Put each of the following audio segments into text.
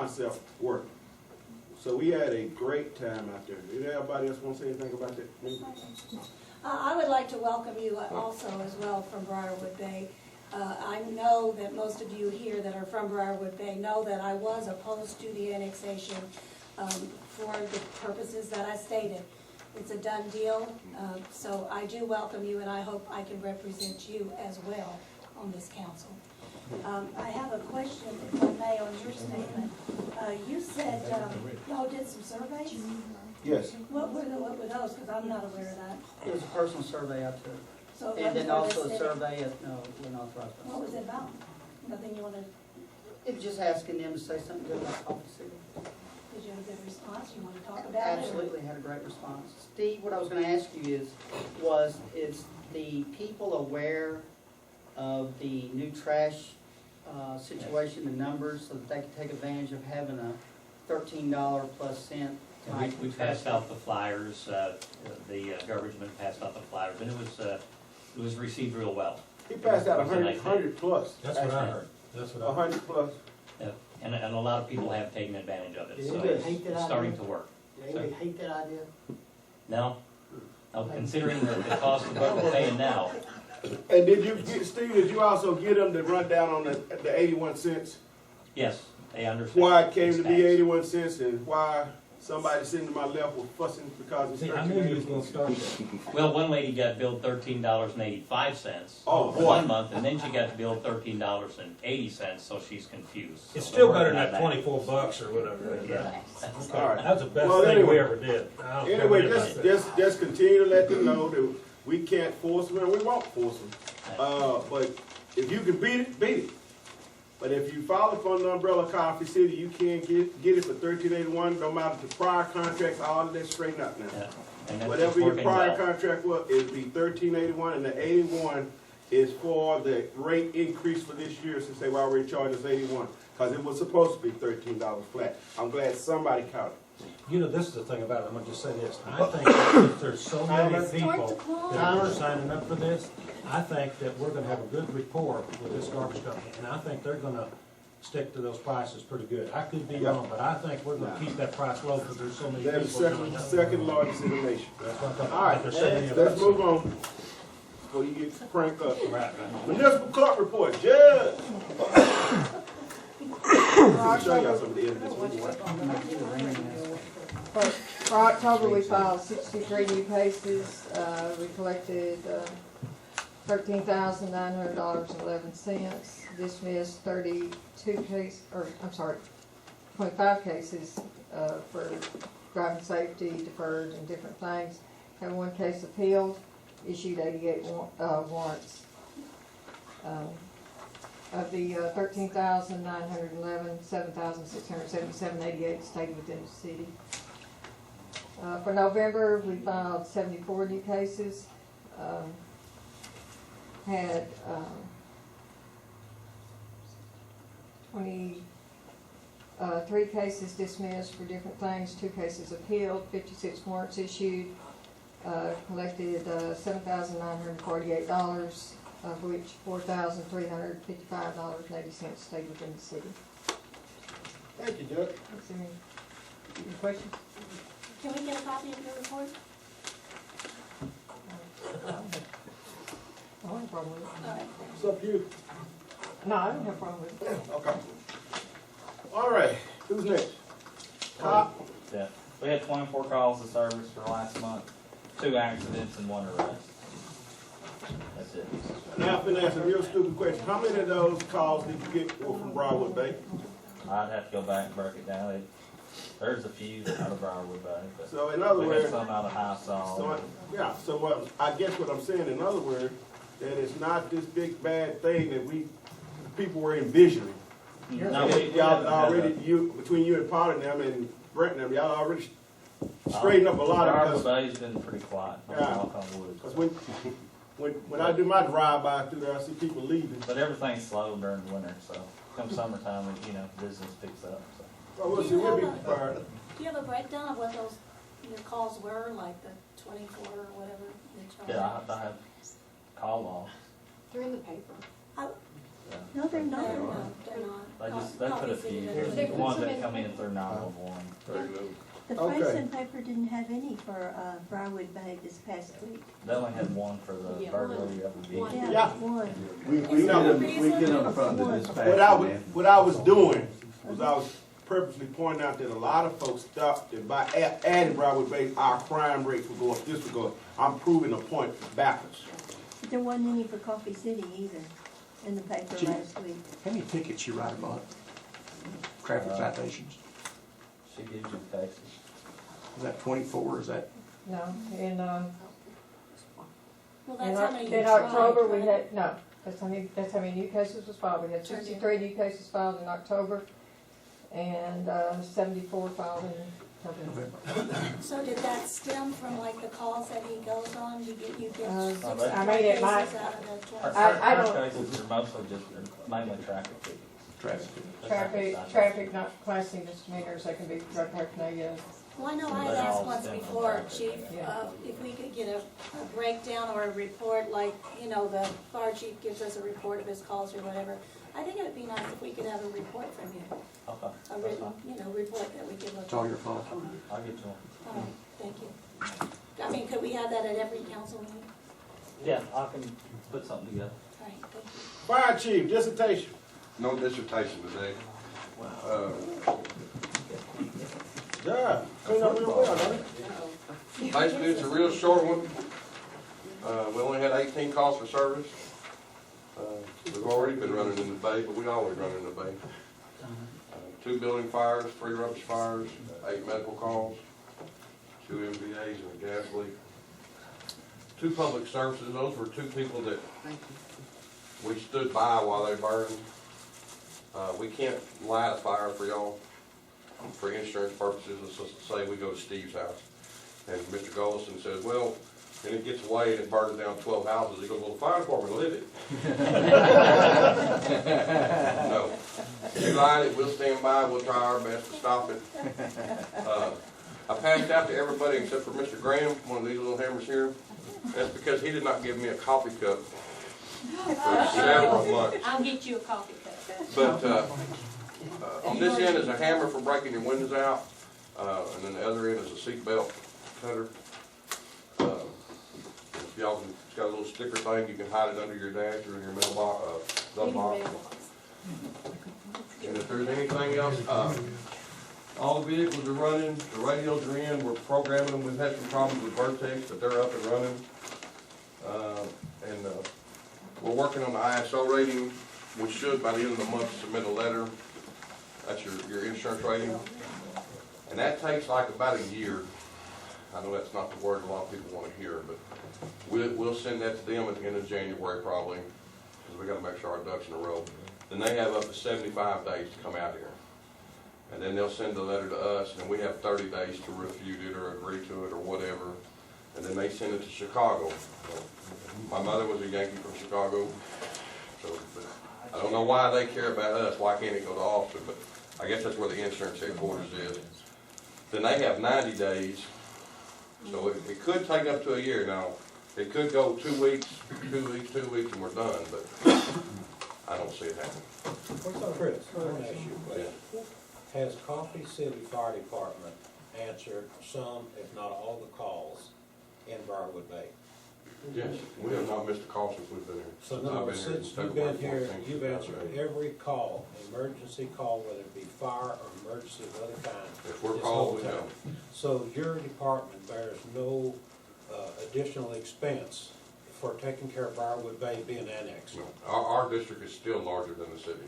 concept work. So we had a great time out there. Did anybody else want to say anything about that? I would like to welcome you also as well from Briarwood Bay. I know that most of you here that are from Briarwood Bay know that I was opposed to the annexation for the purposes that I stated. It's a done deal, so I do welcome you, and I hope I can represent you as well on this council. I have a question, if I may, on your statement. You said y'all did some surveys? Yes. What were those? Because I'm not aware of that. It was a personal survey I took. So And then what also was a it? survey at, when authorized. What was it about? Nothing you wanted, It was just asking them to say something good about Coffee City. did you have a good response? You want to talk about it? Absolutely had a great response. Steve, what I was gonna ask you is the people aware of the new trash, situation, the numbers, so that they can take advantage of having a $13 plus cent? We passed out the flyers, the garbage man passed out the flyers, and it was received real well. He passed out It was a nice 100 plus. That's what I heard. That's what I heard. 100 plus. Yeah, and a lot of people have taken advantage of it, Did so anybody it's hate that it's starting idea? to work. Did anybody hate that idea? No, considering the cost of what we're paying now, And did you get, Steve, did you also get them to run down on the 81 cents? yes, they understand. Why it came to it's be taxed. 81 cents and why somebody sitting to my left was fussing because it's See, I knew you was gonna 13.81. start that. Well, one lady got billed $13.85 Oh, for boy. 1 month, and then she got billed $13.80, so she's confused. It's So still we're better than working on that $24 or whatever. Yeah. Okay. All right. That's the best Well, thing anyway. we ever did. I don't care Anyway, what anybody says. just continue to let them know that we can't force them and we won't force them. But if you can beat it, beat it. But if you file upon the umbrella Coffee City, you can get it for $13.81. No matter the prior contracts, all of that straighten out now. Yeah. And that's Whatever your working prior well. contract was, it'd be $13.81, and the 81 is for the rate increase for this year, since they've already charged us 81, because it was supposed to be $13 flat. I'm glad somebody caught it. You know, this is the thing about it, I'm gonna just say this, I think that there's so many people that are signing up for this, I think that we're gonna have a good rapport with this garbage company, and I think they're gonna stick to those prices pretty good. I could be wrong, but I think we're gonna keep that price low, because there's so many They're people the doing second it. largest in the nation. That's what I'm talking All about, right, there's so many of let's us. move on before you get cranked up. Right. Municipal court report, Judge. I'll show y'all some of the evidence. For October, we filed 63 new cases. We collected $13,900.11. Dismissed 25 cases for driving safety, deferred, and different things. Had one case appealed, issued 88 warrants. Of the 13,911, 7,677.88 stayed within the city. For November, we filed 74 new cases. Had 23 cases dismissed for different things, 2 cases appealed, 56 warrants issued, collected $7,948, of which $4,355.80 stayed within the city. Thank you, Judge. Is there any questions? Can we get a copy of your report? I don't have a problem with it. All right. What's up, you? No, I don't have a problem with it. Okay. All right, who's next? Cop. Yeah, we had 24 calls to service for last month, 2 accidents and 1 arrest. That's it. Now I'm gonna ask a real stupid question. How many of those calls did you get were from Briarwood Bay? I'd have to go back and break it down. There's a few out of Briarwood Bay, but So in other we had words, some out of High Salt. so what, I guess what I'm saying, in other words, that it's not this big bad thing that people were envisioning. No, Y'all already, between you and Potter and them and Brent and them, y'all already straightened up a lot of Briarwood us. Bay's been pretty quiet. Knock on wood. Because when I do my drive-by through there, I see people leaving. But everything's slow during the winter, so come summertime, business picks up. So. Well, we'll see, we'll be prepared. Do you have a breakdown of what those your calls were, like the 24 or whatever? Yeah, I have call logs. They're in the paper. No, they're not. They're not. They put a few, the ones that come in through 911. The Okay. Princeton paper didn't have any for Briarwood Bay this past week. They only had one for the burglary of the vehicle. Yeah. One. We know. We get on the front of this What I was doing was I was purposely pointing out that a lot of folks thought that by adding Broward Bay, our crime rates would go up. This would go up. I'm proving a point backwards. But there wasn't any for Coffee City either in the paper Gee. last week. How many tickets you write a month? Traffic citations? She gives you Texas. Is that 24, is that? No, in, Well, in that's how many you in tried, October, we right? had, no, that's how many new cases was filed. We had 63 new cases filed in October and 74 filed in November. So did that stem from like the calls that he goes on? You get 64 I mean, it might- cases out of the Our 20? I our don't- cases are mostly just, mainly traffic tickets. Traffic, not class C misdemeanors, they can be drug paraphernalia. Well, I know I But had asked all once stem from before, traffic. Chief, if we could get a breakdown or a report, like, you know, the fire chief gives us a report of his calls or whatever. I think it would be nice if we could have a report from you, Okay. a written, you know, report that we could look at. It's all your fault. I'll get you one. All right, thank you. I mean, could we have that at every council meeting? Yeah, I can put something together. All right, thank you. Fire chief, dissertation. No dissertation today. Yeah, clean up real well, don't it? Basically, it's a real short one. We only had 18 calls for service. We've already been running in the bay, but we always run in the bay. 2 building fires, 3 rubbish fires, 8 medical calls, 2 MVAs and a gas leak. 2 public services, those were 2 people that we stood by while they burned. We can't light a fire for y'all for insurance purposes. Let's just say we go to Steve's house and Mr. Gollison says, well, and it gets away and it burns down 12 houses. He goes, well, the fire department lit it. No. You light it, we'll stand by, we'll try our best to stop it. I passed out to everybody except for Mr. Graham, one of these little hammers here. That's because he did not give me a coffee cup for several months. I'll get you a coffee cup. But on this end is a hammer for breaking your windows out, and then the other end is a seat belt cutter. If y'all can, it's got a little sticker thing, you can hide it under your dash or in your mailbox, glove box. And if there's anything else, all the vehicles are running, the radios are in, we're programming them. We've had some problems with Vertex, but they're up and running. And we're working on the ISO rating. We should, by the end of the month, submit a letter. That's your insurance rating. And that takes like about a year. I know that's not the word a lot of people want to hear, but we'll send that to them at the end of January probably, because we got to make sure our ducks in a row. Then they have up to 75 days to come out here. And then they'll send the letter to us, and then we have 30 days to refute it or agree to it or whatever. And then they send it to Chicago. My mother was a Yankee from Chicago, so I don't know why they care about us. Why can't it go to Austin? But I guess that's where the insurance headquarters is. Then they have 90 days, so it could take up to a year. Now, it could go 2 weeks, 2 weeks, 2 weeks, and we're done, but I don't see it happening. What's up, Chris? I want to ask you a question. Has Coffee City Fire Department answered some, if not all, the calls in Briarwood Bay? Yes, we have not missed a call since we've been here. So I've no, been here since you've February been here, 14th. you've answered every call, emergency call, whether it be fire or emergency of other kind. If we're this called, whole we time. know. So your department bears no additional expense for taking care of Briarwood Bay being annexed? No, our district is still larger than the city.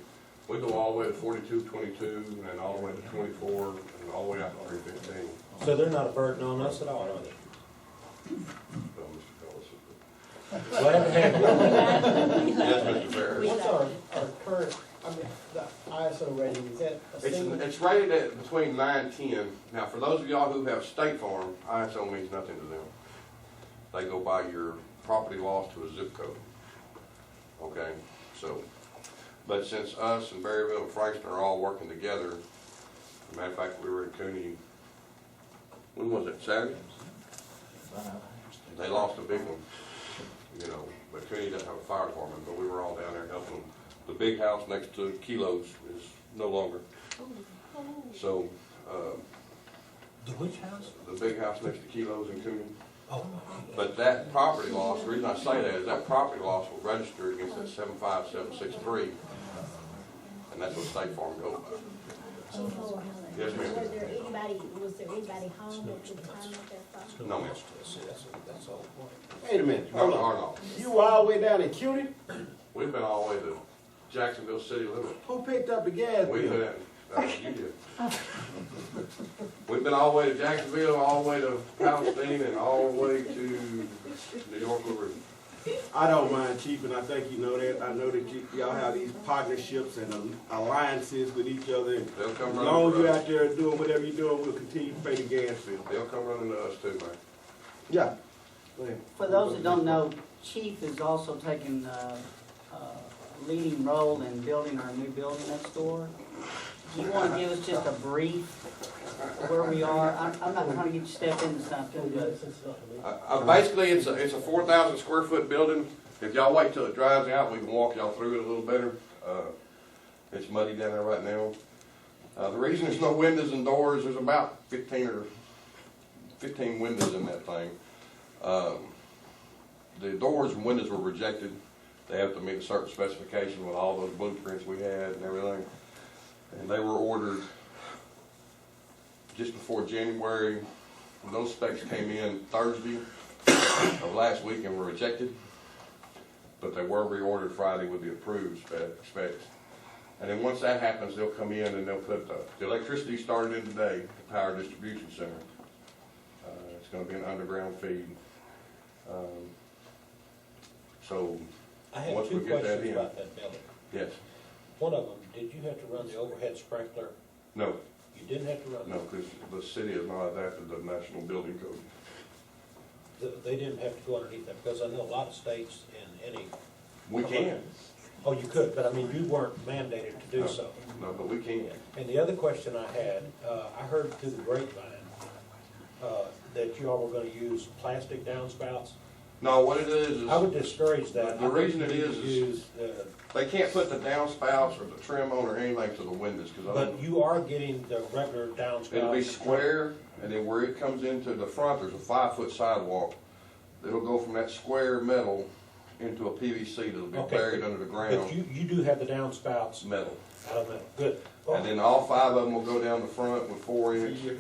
We go all the way to 42, 22, and all the way to 24, and all the way out to 315. So they're not a burden on us at all, are they? Well, Mr. Ellis. Glad to have you. Yes, Mr. Ferris. What's our current, I mean, the ISO rating, is that a single? It's rated at between 9 and 10. Now, for those of y'all who have State Farm, ISO means nothing to them. They go by your property loss to a zip code. Okay, so, but since us and Berryville and Frankston are all working together, as a matter of fact, we were in Cooney, when was it, Saturday? They lost a big one, you know, but Cooney doesn't have a fire department, but we were all down there helping them the big house next to Kilos is no longer. So, The which house? the big house next to Kilos in Cooney. Oh, But that property loss, the reason I say that is that property loss will register against that 75763, and that's what State Farm goes by. Yes, ma'am. Was there anybody home at the time of that fire? No, ma'am. that's all. Wait a minute, No, hold no, on. no. You were all the way down in CUNY? We've been all the way to Jacksonville city limit. Who picked up the gas We've bill? been, you did. We've been all the way to Jacksonville, all the way to Palestine, and all the way to New York River. I don't mind, Chief, and I think you know that. I know that y'all have these partnerships and alliances with each other. And They'll come as running long as to you're us. out there doing whatever you're doing, we'll continue to pay the gas bill. They'll come running to us too, man. Yeah. Go ahead. For those that don't know, Chief is also taking a leading role in building our new building next door. Do you want to give us just a brief where we are? I'm not trying to get you to step into something, but Basically, it's a 4,000 square foot building. If y'all wait till it dries out, we can walk y'all through it a little better. It's muddy down there right now. The reason there's no windows and doors, there's about 15 windows in that thing. The doors and windows were rejected. They have to meet a certain specification with all those blueprints we had and everything. And they were ordered just before January. Those specs came in Thursday of last week and were rejected, but they were reordered Friday with the approved specs. And then once that happens, they'll come in and they'll put the electricity started in today, the power distribution center. It's going to be an underground feed. So I have once two we get that questions in, about that building. yes, One of them, did you have to run the overhead sprinkler? no, You didn't have to run no, because the city is not adapted to the National Building Code. They didn't have to go underneath that, because I know a lot of states and any, We can, oh, you could, but I mean, you weren't mandated to do No. so. no, but we can. And the other question I had, I heard through the grapevine, that you all were gonna use plastic downspouts. No, what it is I would discourage that. The reason it I think you is need to use, they can't put the downspouts or the trim on or anything to the windows, because but you are getting the regular downspouts. it'll be square, and then where it comes into the front, there's a 5-foot sidewalk. It'll go from that square metal into a PVC that'll be Okay, buried under the But ground, you do have the downspouts metal. out of metal, good. And then all 5 of them will go down the front with 4-inch, They look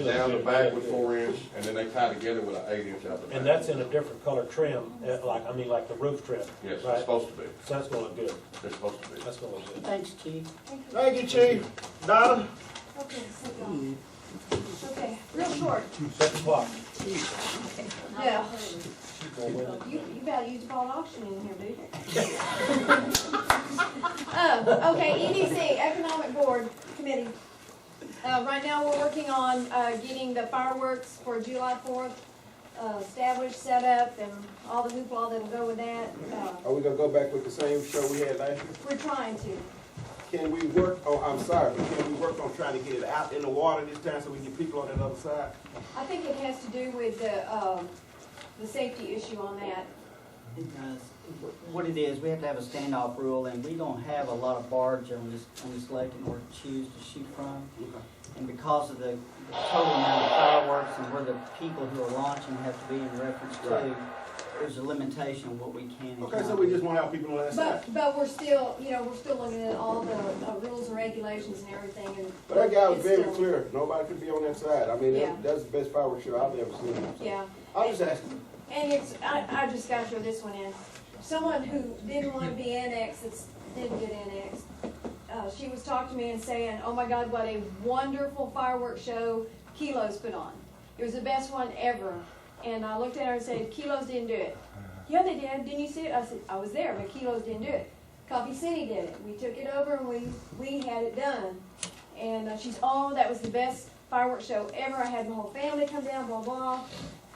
down the good. back with 4-inch, and then they tie together with an 8-inch out the back. And that's in a different color trim, like the roof trim. Yes, it's right? supposed to be. So that's gonna look good, It's supposed to be. that's gonna look good. thanks, Chief. Thank you, Chief. Donna? Okay, sit down. Okay, real short. 7 o'clock. Yeah. You gotta use ball auction in here, dude. Okay, EDC, Economic Board Committee. Right now, we're working on, getting the fireworks for July 4th, established, set up, and all the hoopla that'll go with that. Are we gonna go back with the same show we had last year? We're trying to. Can we work, oh, I'm sorry, but can we work on trying to get it out in the water this time so we can get people on that other side? I think it has to do with the safety issue on that. It does. What it is, we have to have a standoff rule, and we don't have a lot of barge on this lake in order to choose to shoot from. And because of the total amount of fireworks and where the people who are launching have to be in reference to, there's a limitation of what we can and Okay, so cannot we do. just wanna have people on that side. But we're still, we're still looking at all the rules and regulations and everything, and. But that guy was it's very still- clear, nobody could be on that side. I mean, Yeah. that's the best fireworks show I've ever seen. Yeah. I'm just asking. And I just gotta throw this one in. Someone who didn't want to be annexed, didn't get annexed, she was talking to me and saying, oh my God, what a wonderful fireworks show Kilos put on. It was the best one ever. And I looked at her and said, Kilos didn't do it. Yeah, they did. Didn't you see it? I said, I was there, but Kilos didn't do it. Coffee City did it. We took it over and we had it done. And she's, oh, that was the best fireworks show ever. I had my whole family come down, blah, blah.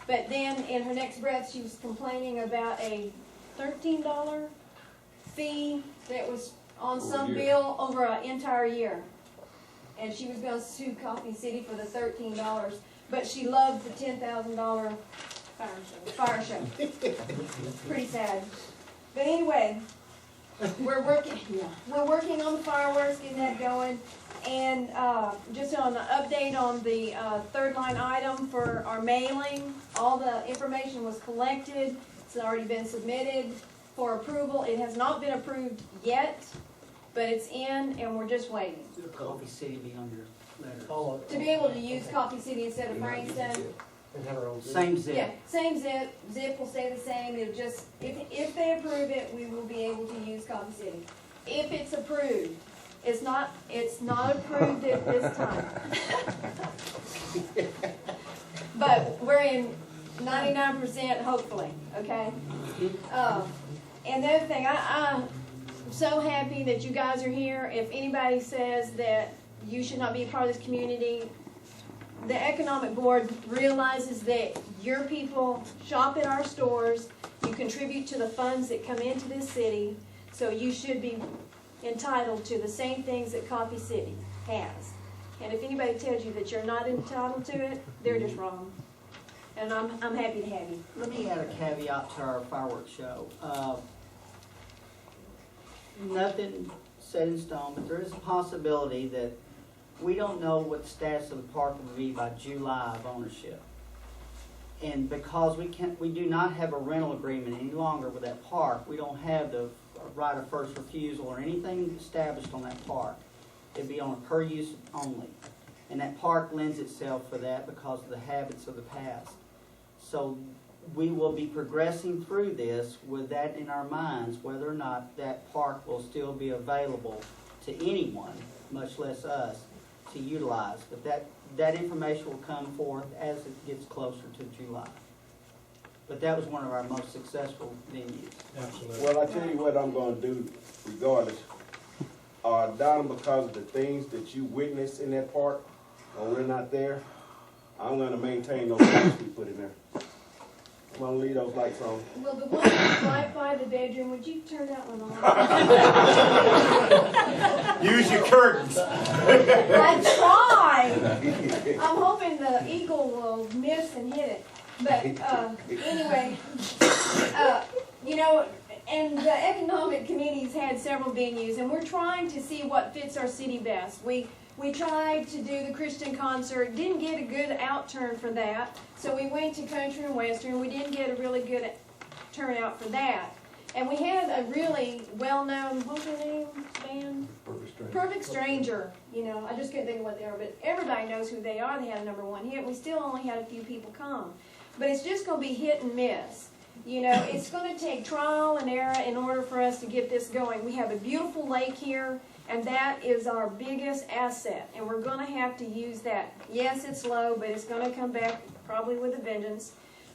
But then in her next breath, she was complaining about a $13 fee that was on some bill over an entire year. And she was gonna sue Coffee City for the $13, but she loved the $10,000 fire show. Pretty sad. But anyway, we're working on the fireworks, getting that going. And, just on an update on the, third line item for our mailing, all the information was collected. It's already been submitted for approval. It has not been approved yet, but it's in and we're just waiting. Coffee City be on your letter. All To be able to use Coffee City instead of Frankston. and have our own. Same zip. Yeah, same zip. Zip will stay the same. It'll just, if they approve it, we will be able to use Coffee City. If it's approved. It's not approved at this time. But we're in 99% hopefully, okay? And the other thing, I'm so happy that you guys are here. If anybody says that you should not be a part of this community, the Economic Board realizes that your people shop at our stores, you contribute to the funds that come into this city, so you should be entitled to the same things that Coffee City has. And if anybody tells you that you're not entitled to it, they're just wrong. And I'm happy to have you. Let me add a caveat to our fireworks show. Nothing set in stone, but there is a possibility that we don't know what the status of the park will be by July of ownership. And because we do not have a rental agreement any longer with that park, we don't have the right of first refusal or anything established on that park. It'd be on a per use only. And that park lends itself for that because of the habits of the past. So we will be progressing through this with that in our minds, whether or not that park will still be available to anyone, much less us, to utilize. But that information will come forth as it gets closer to July. But that was one of our most successful venues. Absolutely. Well, I tell you what I'm gonna do regardless. Donald, because of the things that you witnessed in that park, when we're not there, I'm gonna maintain those lights we put in there. I'm gonna leave those lights on. Well, the one right by the bedroom, would you turn that one on? Use your curtains. I tried. I'm hoping the eagle will miss and hit it. But anyway, you know, and the economic committee's had several venues, and we're trying to see what fits our city best. We tried to do the Christian concert, didn't get a good outturn for that, so we went to country and western. We didn't get a really good turnout for that. And we had a really well-known, what's her name, band? Perfect Stranger. You know, I just couldn't think of what they are, but everybody knows who they are. They had a #1 hit. We still only had a few people come. But it's just going to be hit and miss. You know, it's going to take trial and error in order for us to get this going. We have a beautiful lake here, and that is our biggest asset, and we're going to have to use that. Yes, it's low, but it's going to come back probably with a vengeance.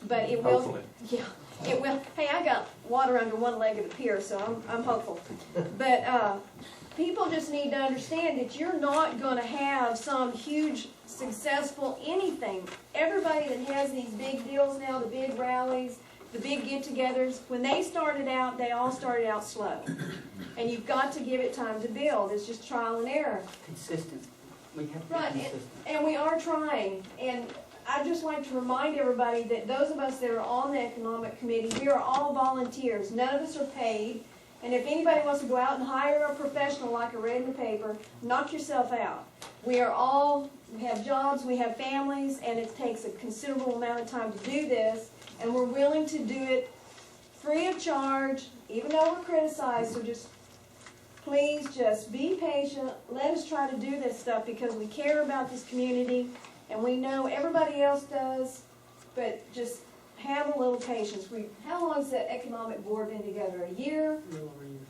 But it will. Hopefully. Yeah, it will. Hey, I got water under one leg of the pier, so I'm hopeful. But people just need to understand that you're not going to have some huge successful anything. Everybody that has these big deals now, the big rallies, the big get-togethers, when they started out, they all started out slow. And you've got to give it time to build. It's just trial and error. Consistent. We have to be Right, consistent. and we are trying. And I'd just like to remind everybody that those of us that are on the economic committee, we are all volunteers. None of us are paid. And if anybody wants to go out and hire a professional like I read in the paper, knock yourself out. We have jobs, we have families, and it takes a considerable amount of time to do this. And we're willing to do it free of charge, even though we're criticized. So please just be patient. Let us try to do this stuff because we care about this community, and we know everybody else does, but just have a little patience. How long has the economic board been together? A year? A little over a year.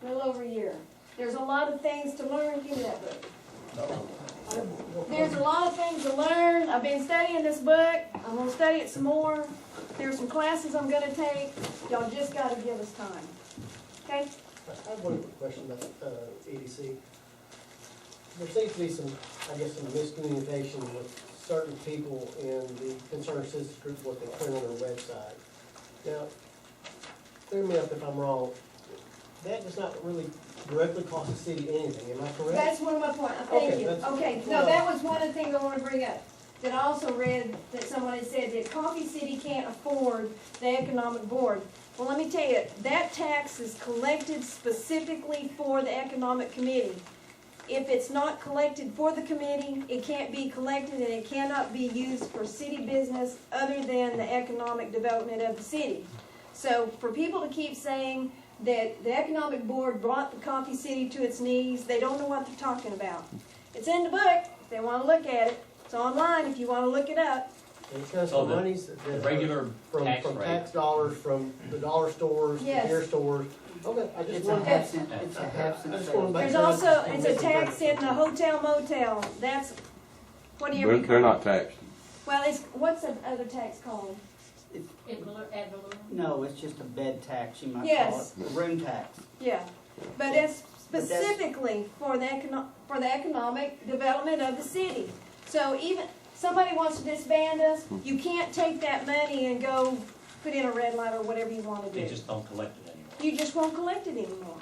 A little over a year. There's a lot of things to learn. Give me that book. There's a lot of things to learn. I've been studying this book. I'm going to study it some more. There's some classes I'm going to take. Y'all just got to give us time. Okay? I have one quick question about EDC. There seems to be some miscommunication with certain people in the concerned citizens group, what they print on their website. Now, clear me up if I'm wrong. That does not really directly cost the city anything, am I correct? That's one of my points. Thank Okay, you. that's- Okay, no, that was one of the things I want to bring up. That I also read that someone had said that Coffee City can't afford the economic board. Well, let me tell you, that tax is collected specifically for the economic committee. If it's not collected for the committee, it can't be collected and it cannot be used for city business other than the economic development of the city. So for people to keep saying that the economic board brought the Coffee City to its knees, they don't know what they're talking about. It's in the book, if they wanna look at it. It's online if you wanna look it up. And it comes So from the monies that regular from tax from rate. tax dollars, from the dollar stores, the Yes. beer stores. Okay, I just It's a wanted half to. cent, it's a half cent. I just wanna make There's sure I also, understand it's a this. tax in the hotel motel, that's, what do you They're, call it? they're not taxed. Well, it's, what's the other tax called? No, it's just a bed tax, you might call Yes. it, a room tax. Yeah, but it's But that's- specifically for the economic development of the city. So even, somebody wants to disband us, you can't take that money and go put in a red light or whatever you wanna They do. just don't collect it anymore. You just won't collect it anymore.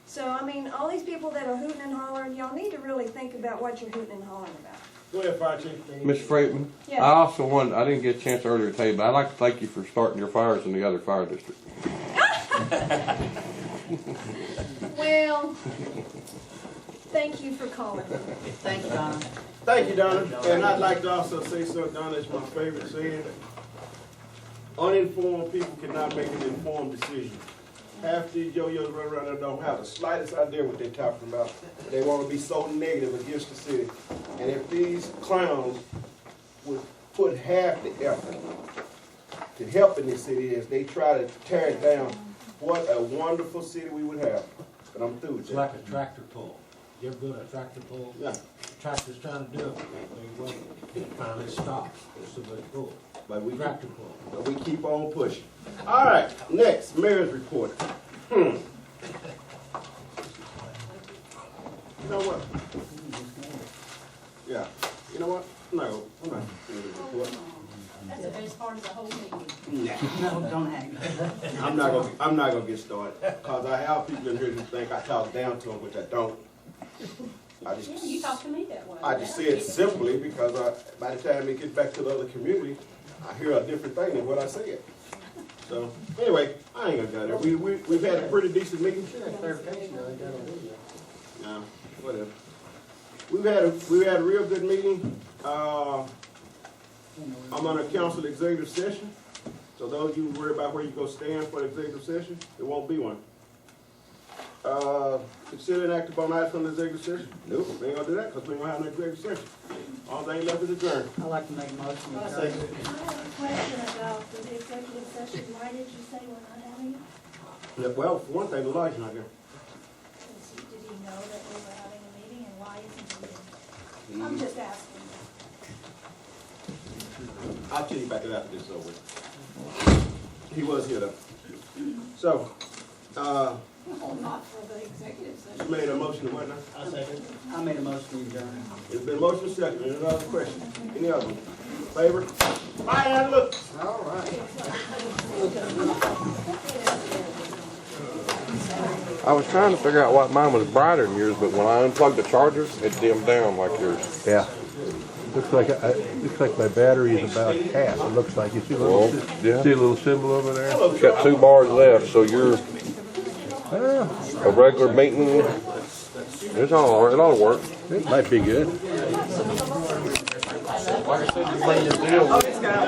So, I mean, all these people that are hooting and hollering, y'all need to really think about what you're hooting and hollering about. Go ahead, Fire Chief. Mr. Freightman, Yeah. I also wanted, I didn't get a chance earlier to tell you, but I'd like to thank you for starting your fires in the other fire district. Well, thank you for calling me. Thank you, Donna. Thank you, Donna. And I'd like to also say something, Donna, it's my favorite saying. Uninformed people cannot make an informed decision. Half these yo-yos run around and don't have the slightest idea what they're talking about. They want to be so negative against the city. And if these clowns would put half the effort to help in this city as they try to tear it down, what a wonderful city we would have. But I'm through with It's that. like a tractor pull. You ever go to a tractor pull? Yeah. The tractor's trying to do it, they wait, it finally stops, so they pull. But we Tractor pull. But we keep on pushing. All right, next, mayor's report. You know what? Yeah, you know what? No, I'm not doing the report. That's the best part of the whole meeting. Nah, No, don't hang. I'm not gonna get started, cause I have people in here who think I talk down to them, which I don't. I Yeah, you just, talk to me that way. I just say it simply because by the time it gets back to the other community, I hear a different thing than what I said. So, anyway, I ain't gonna go there. We've had a pretty decent meeting. Should have clarification on that on video. No, whatever. We've had a real good meeting. I'm on a council executive session. So those of you who worry about where you go stand for the executive session, there won't be one. Consider an act upon items from the executive session? Nope, we ain't gonna do that because we ain't gonna have an executive session. All thing left is adjourned. I'd like to make a motion. to I adjourn. say, I have a question about the executive session. Why did you say we're not having it? Yeah, well, for one thing, the lodge not here. Did he know that we were having a meeting and why isn't he here? I'm just asking. I'll tell you about that after this is over. He was here though. So, No, not for the executive session. you made a motion to what now? I second. I made a motion to adjourn. It's been motion second. Any other question? Any other one? Favor? Aye, now look. All right. I was trying to figure out why mine was brighter than yours, but when I unplugged the charger, it dimmed down like yours. Yeah. Looks like my battery is about half. It looks like, you see a Well, little, yeah. see a little symbol over there? It's got 2 bars left, so you're a regular meeting. It ought to work. It might be good.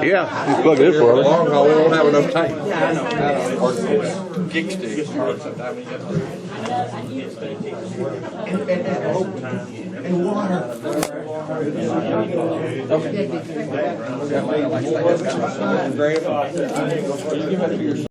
Yeah, you plug it in for Long us. haul, we don't have enough tank. Kick stick. And water.